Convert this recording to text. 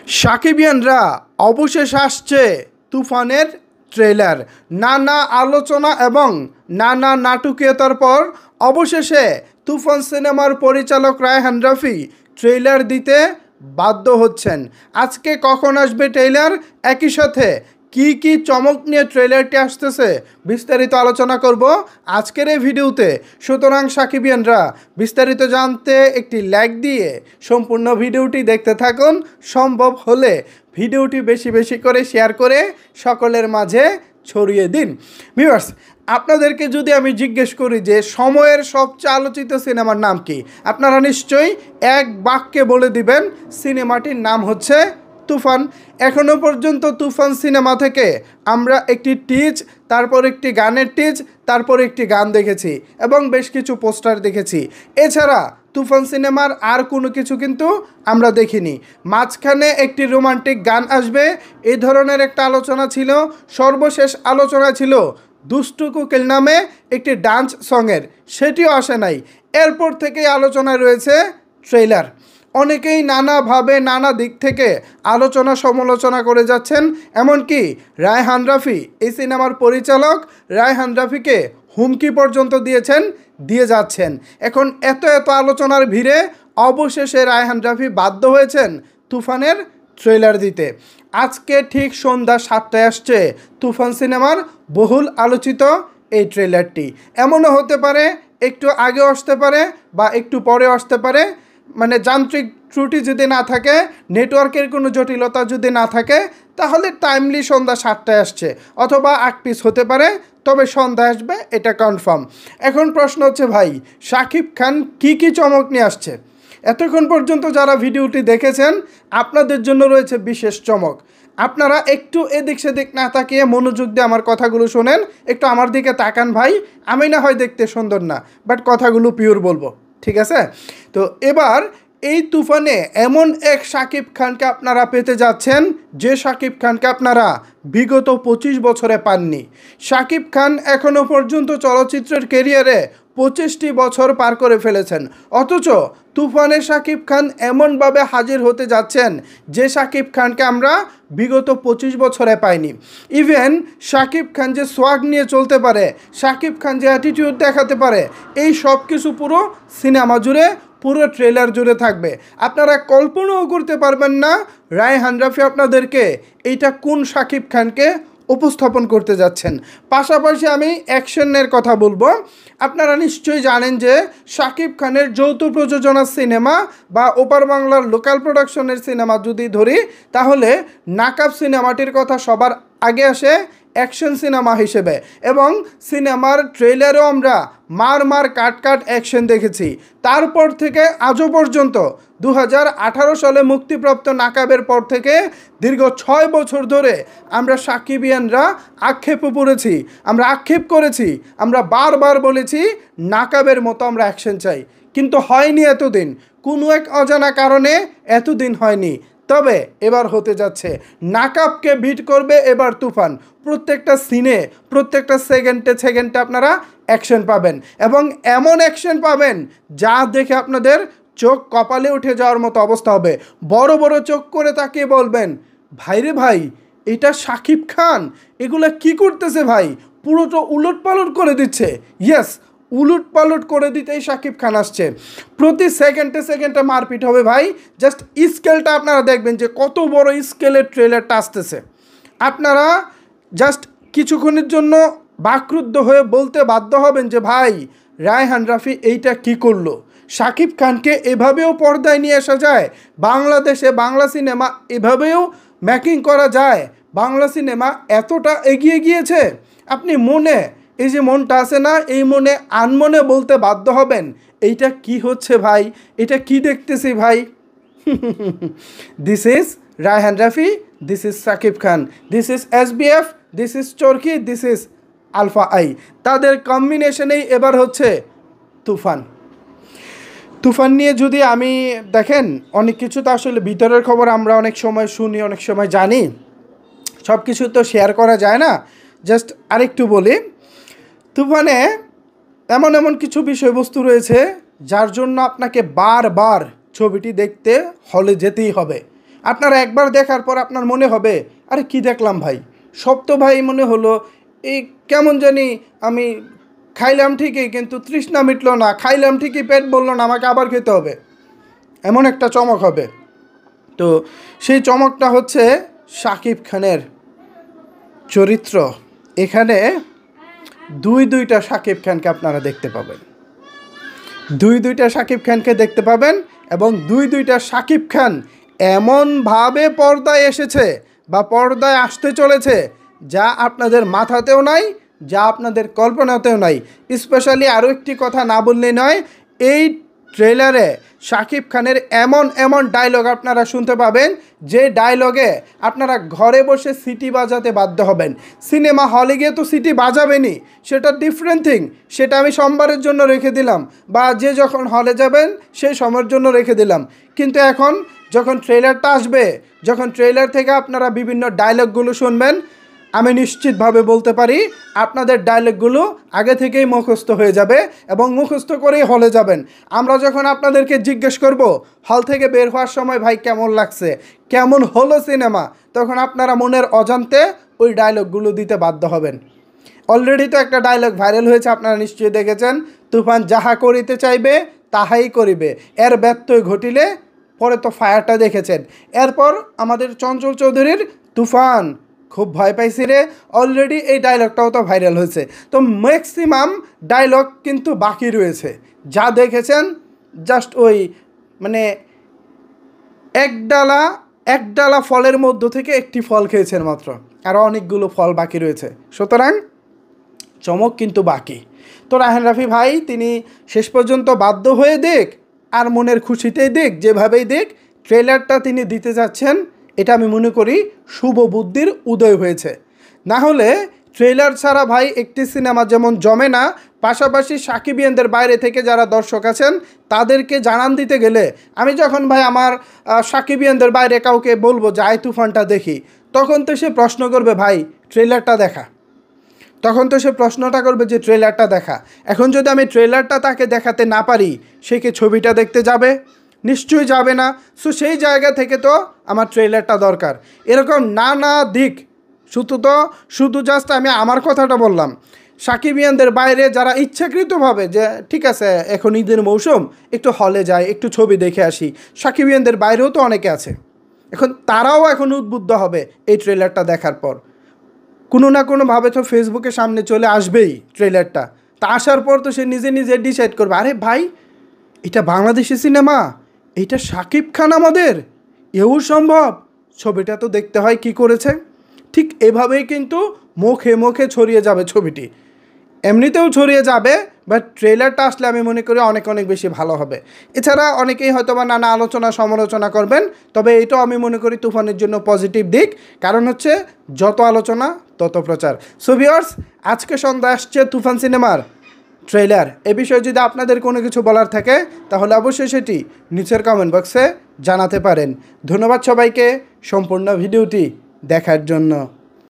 সাকিবিয়ানরা অবশেষে আসছে তুফানের ট্রেলার। নানা আলোচনা এবং নানা নাটকীয়তার পর অবশেষে তুফান সিনেমার পরিচালক রায়হান রাফি ট্রেলার দিতে বাধ্য হচ্ছেন। আজকে কখন আসবে ট্রেলার, একই সাথে কি কি চমক নিয়ে ট্রেলারটি আসতেছে বিস্তারিত আলোচনা করব আজকের এই ভিডিওতে। সুতরাং সাকিবিয়ানরা বিস্তারিত জানতে একটি লাইক দিয়ে সম্পূর্ণ ভিডিওটি দেখতে থাকুন। সম্ভব হলে ভিডিওটি বেশি বেশি করে শেয়ার করে সকলের মাঝে ছড়িয়ে দিন। ভিউয়ার্স, আপনাদেরকে যদি আমি জিজ্ঞেস করি যে সময়ের সবচেয়ে আলোচিত সিনেমার নাম কি, আপনারা নিশ্চয়ই এক বাক্যে বলে দিবেন সিনেমাটির নাম হচ্ছে তুফান। এখনও পর্যন্ত তুফান সিনেমা থেকে আমরা একটি টিজ, তারপর একটি গানের টিজ, তারপর একটি গান দেখেছি এবং বেশ কিছু পোস্টার দেখেছি। এছাড়া তুফান সিনেমার আর কোনো কিছু কিন্তু আমরা দেখিনি। মাঝখানে একটি রোমান্টিক গান আসবে এই ধরনের একটা আলোচনা ছিল। সর্বশেষ আলোচনা ছিল দুষ্টু কোকিল নামে একটি ডান্স সঙের, সেটিও আসে নাই। এরপর থেকেই আলোচনায় রয়েছে ট্রেলার। অনেকেই নানাভাবে নানা দিক থেকে আলোচনা সমালোচনা করে যাচ্ছেন, এমনকি রায়হান রাফি এই সিনেমার পরিচালক রায়হান রাফিকে হুমকি পর্যন্ত দিয়ে যাচ্ছেন। এখন এত আলোচনার ভিড়ে অবশেষে রায়হান রাফি বাধ্য হয়েছেন তুফানের ট্রেলার দিতে। আজকে ঠিক সন্ধ্যা 7টায় আসছে তুফান সিনেমার বহুল আলোচিত এই ট্রেলারটি। এমনও হতে পারে একটু আগে আসতে পারে বা একটু পরে আসতে পারে, মানে যান্ত্রিক ত্রুটি যদি না থাকে, নেটওয়ার্কের কোনো জটিলতা যদি না থাকে, তাহলে টাইমলি সন্ধ্যা 7টায় আসছে, অথবা 8 পিস হতে পারে, তবে সন্ধ্যা আসবে, এটা কনফার্ম। এখন প্রশ্ন হচ্ছে ভাই, শাকিব খান কি চমক নিয়ে আসছে? এতক্ষণ পর্যন্ত যারা ভিডিওটি দেখেছেন আপনাদের জন্য রয়েছে বিশেষ চমক। আপনারা একটু এদিক সেদিক না তাকিয়ে মনোযোগ দিয়ে আমার কথাগুলো শোনেন, একটু আমার দিকে তাকান ভাই। আমি না হয় দেখতে সুন্দর না, বাট কথাগুলো পিওর বলবো, ঠিক আছে? তো এবার এই তুফানে এমন এক শাকিব খানকে আপনারা পেতে যাচ্ছেন যে শাকিব খানকে আপনারা বিগত 25 বছরে পাননি। শাকিব খান এখনও পর্যন্ত চলচ্চিত্রের ক্যারিয়ারে 25টি বছর পার করে ফেলেছেন, অথচ তুফানে শাকিব খান এমনভাবে হাজির হতে যাচ্ছেন যে শাকিব খানকে আমরা বিগত 25 বছরে পাইনি। ইভেন শাকিব খান যে সোয়াগ নিয়ে চলতে পারে, শাকিব খান যে অ্যাটিটিউড দেখাতে পারে, এই সব কিছু পুরো সিনেমা জুড়ে, পুরো ট্রেলার জুড়ে থাকবে। আপনারা কল্পনাও করতে পারবেন না রায়হান রাফি আপনাদেরকে এইটা কোন শাকিব খানকে উপস্থাপন করতে যাচ্ছেন। পাশাপাশি আমি অ্যাকশনের কথা বলবো। আপনারা নিশ্চয়ই জানেন যে শাকিব খানের যৌথ প্রযোজনার সিনেমা বা ওপার বাংলার লোকাল প্রোডাকশনের সিনেমা যদি ধরি, তাহলে নাকাব সিনেমাটির কথা সবার আগে আসে অ্যাকশন সিনেমা হিসেবে, এবং সিনেমার ট্রেলারেও আমরা মার কাট অ্যাকশন দেখেছি। তারপর থেকে আজও পর্যন্ত 2018 সালে মুক্তিপ্রাপ্ত নাকাবের পর থেকে দীর্ঘ 6 বছর ধরে আমরা সাকিবিয়ানরা আক্ষেপ করেছি, আমরা বারবার বলেছি নাকাবের মতো আমরা অ্যাকশন চাই, কিন্তু হয়নি এতদিন, কোনো এক অজানা কারণে এতদিন হয়নি। তবে এবার হতে যাচ্ছে, নাকাবকে বিট করবে এবার তুফান। প্রত্যেকটা সিনে, প্রত্যেকটা সেকেন্ডে আপনারা অ্যাকশন পাবেন, এবং এমন অ্যাকশন পাবেন যা দেখে আপনাদের চোখ কপালে উঠে যাওয়ার মতো অবস্থা হবে। বড় বড় চোখ করে তাকিয়ে বলবেন, ভাইরে ভাই, এটা শাকিব খান, এগুলো কি করতেছে ভাই, পুরোটা উলটপালট করে দিচ্ছে। ইয়েস, উলটপালট করে দিতেই শাকিব খান আসছে। প্রতি সেকেন্ডে মারপিট হবে ভাই। জাস্ট স্কেলটা আপনারা দেখবেন যে কত বড় স্কেলের ট্রেলারটা আসতেছে। আপনারা জাস্ট কিছুক্ষণের জন্য বাকরুদ্ধ হয়ে বলতে বাধ্য হবেন যে ভাই, রায়হান রাফি এইটা কি করলো? শাকিব খানকে এভাবেও পর্দায় নিয়ে আসা যায়? বাংলাদেশে বাংলা সিনেমা এভাবেও মেকিং করা যায়? বাংলা সিনেমা এতটা এগিয়ে গিয়েছে? আপনি মনে, এই যে মনটা আছে না, এই মনে আনমনে বলতে বাধ্য হবেন, এইটা কি হচ্ছে ভাই, এটা কি দেখতেছি ভাই। This is Raihan Rafi, this is Shakib Khan, this is SBF, this is Chorki, this is alpha I. তাদের কম্বিনেশনেই এবার হচ্ছে তুফান নিয়ে যদি আমি দেখেন, অনেক কিছু তো আসলে ভিতরের খবর আমরা অনেক সময় শুনি, অনেক সময় জানি, সব কিছু তো শেয়ার করা যায় না। জাস্ট আরেকটু বলি, তুফানে এমন কিছু বিষয়বস্তু রয়েছে যার জন্য আপনাকে বারবার ছবিটি দেখতে হলে যেতেই হবে। আপনারা একবার দেখার পর আপনার মনে হবে আরে কি দেখলাম ভাই, সব তো ভাই মনে হলো এই কেমন জানি আমি খাইলাম ঠিকই কিন্তু তৃষ্ণা মিটলো না, খাইলাম ঠিকই পেট বললো না, আমাকে আবার খেতে হবে, এমন একটা চমক হবে। তো সেই চমকটা হচ্ছে শাকিব খানের চরিত্র। এখানে দুইটা শাকিব খানকে আপনারা দেখতে পাবেন, দুইটা শাকিব খানকে দেখতে পাবেন এবং দুইটা শাকিব খান এমনভাবে পর্দায় এসেছে বা পর্দায় আসতে চলেছে যা আপনাদের মাথাতেও নাই, যা আপনাদের কল্পনাতেও নাই। স্পেশালি আরও একটি কথা না বললেই নয়, এই ট্রেলারে শাকিব খানের এমন ডায়লগ আপনারা শুনতে পাবেন যে ডায়লগে আপনারা ঘরে বসে সিটি বাজাতে বাধ্য হবেন। সিনেমা হলে গিয়ে তো সিটি বাজাবেনই, সেটা ডিফারেন্ট থিং, সেটা আমি সোমবারের জন্য রেখে দিলাম বা যে যখন হলে যাবেন সেই সময়ের জন্য রেখে দিলাম। কিন্তু এখন যখন ট্রেলারটা আসবে, যখন ট্রেলার থেকে আপনারা বিভিন্ন ডায়লগগুলো শুনবেন, আমি নিশ্চিতভাবে বলতে পারি আপনাদের ডায়লগগুলো আগে থেকেই মুখস্থ হয়ে যাবে এবং মুখস্থ করেই হলে যাবেন। আমরা যখন আপনাদেরকে জিজ্ঞেস করব হল থেকে বের হওয়ার সময় ভাই কেমন লাগছে, কেমন হলো সিনেমা, তখন আপনারা মনের অজান্তে ওই ডায়লগগুলো দিতে বাধ্য হবেন। অলরেডি তো একটা ডায়লগ ভাইরাল হয়েছে, আপনারা নিশ্চয়ই দেখেছেন, তুফান যাহা করিতে চাইবে তাহাই করিবে, এর ব্যত্যয় ঘটিলে, পরে তো ফায়ারটা দেখেছেন। এরপর আমাদের চঞ্চল চৌধুরীর তুফান খুব ভয় পাইছি রে, অলরেডি এই ডায়লগটাও তো ভাইরাল হয়েছে। তো ম্যাক্সিমাম ডায়লগ কিন্তু বাকি রয়েছে, যা দেখেছেন জাস্ট ওই মানে এক ডালা ফলের মধ্য থেকে একটি ফল খেয়েছেন মাত্র, আরও অনেকগুলো ফল বাকি রয়েছে। সুতরাং চমক কিন্তু বাকি। তো রায়হান রাফি ভাই তিনি শেষ পর্যন্ত বাধ্য হয়ে দেখ আর মনের খুশিতেই দেখ, যেভাবেই দেখ ট্রেলারটা তিনি দিতে যাচ্ছেন, এটা আমি মনে করি শুভ বুদ্ধির উদয় হয়েছে। না হলে ট্রেলার ছাড়া ভাই একটি সিনেমা যেমন জমে না, পাশাপাশি সাকিবিয়ানদের বাইরে থেকে যারা দর্শক আছেন তাদেরকে জানান দিতে গেলে, আমি যখন ভাই আমার সাকিবিয়ানদের বাইরে কাউকে বলবো যে আই তুফানটা দেখি, তখন তো সে প্রশ্ন করবে ভাই ট্রেলারটা দেখা, তখন তো সে প্রশ্নটা করবে যে ট্রেলারটা দেখা। এখন যদি আমি ট্রেলারটা তাকে দেখাতে না পারি, সে কি ছবিটা দেখতে যাবে? নিশ্চয়ই যাবে না। সো সেই জায়গা থেকে তো আমার ট্রেলারটা দরকার। এরকম নানা দিক, শুধু জাস্ট আমি আমার কথাটা বললাম, সাকিবিয়ানদের বাইরে যারা ইচ্ছাকৃতভাবে যে ঠিক আছে এখন ঈদের মৌসুম একটু হলে যায় একটু ছবি দেখে আসি, সাকিবিয়ানদের বাইরেও তো অনেকে আছে, এখন তারাও এখন উদ্বুদ্ধ হবে এই ট্রেলারটা দেখার পর। কোনো না কোনোভাবে তো ফেসবুকের সামনে চলে আসবেই ট্রেলারটা, তা আসার পর তো সে নিজে ডিসাইড করবে আরে ভাই এটা বাংলাদেশি সিনেমা, এইটা শাকিব খান আমাদের, এও সম্ভব, ছবিটা তো দেখতে হয় কি করেছে। ঠিক এভাবেই কিন্তু মুখে ছড়িয়ে যাবে ছবিটি, এমনিতেও ছড়িয়ে যাবে, বাট ট্রেলারটা আসলে আমি মনে করি অনেক বেশি ভালো হবে। এছাড়া অনেকেই হয়তো বা নানা আলোচনা সমালোচনা করবেন, তবে এটাও আমি মনে করি তুফানের জন্য পজিটিভ দিক, কারণ হচ্ছে যত আলোচনা তত প্রচার। সো ভিউয়ার্স, আজকে সন্ধ্যা আসছে তুফান সিনেমার ট্রেলার, এ বিষয়ে যদি আপনাদের কোনো কিছু বলার থাকে তাহলে অবশ্যই সেটি নিচের কমেন্ট বক্সে জানাতে পারেন। ধন্যবাদ সবাইকে সম্পূর্ণ ভিডিওটি দেখার জন্য।